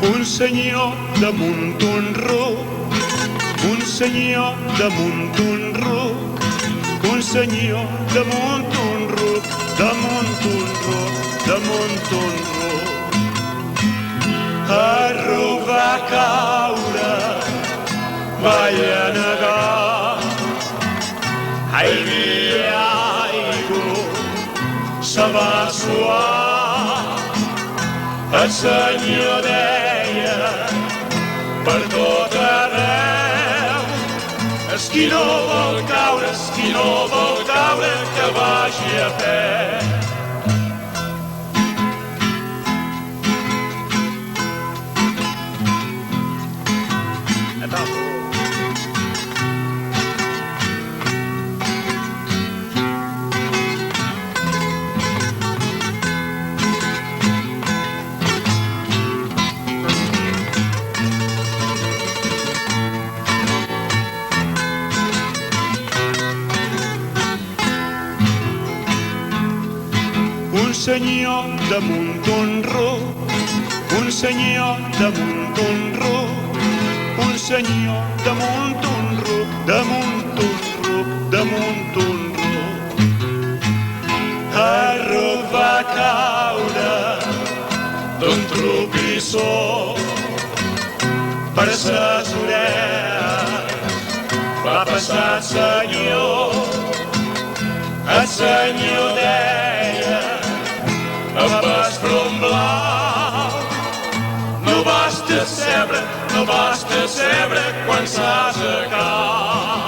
Un senyor damunt un ruc, un senyor damunt un ruc, un senyor damunt un ruc, damunt un ruc, damunt un ruc. El ruc va caure, va llanegar, ai, aigo, se va suar. El senyor deia per tot arreu, es qui no vol caure, es qui no vol caure, que vagi a peu. Un senyor damunt un ruc, un senyor damunt un ruc, un senyor damunt un ruc, damunt un ruc, damunt un ruc. El ruc va caure d'un tropissó per ses orelles, va passar el senyor deia amb el front blau. No vas decebre quan s'has acabat.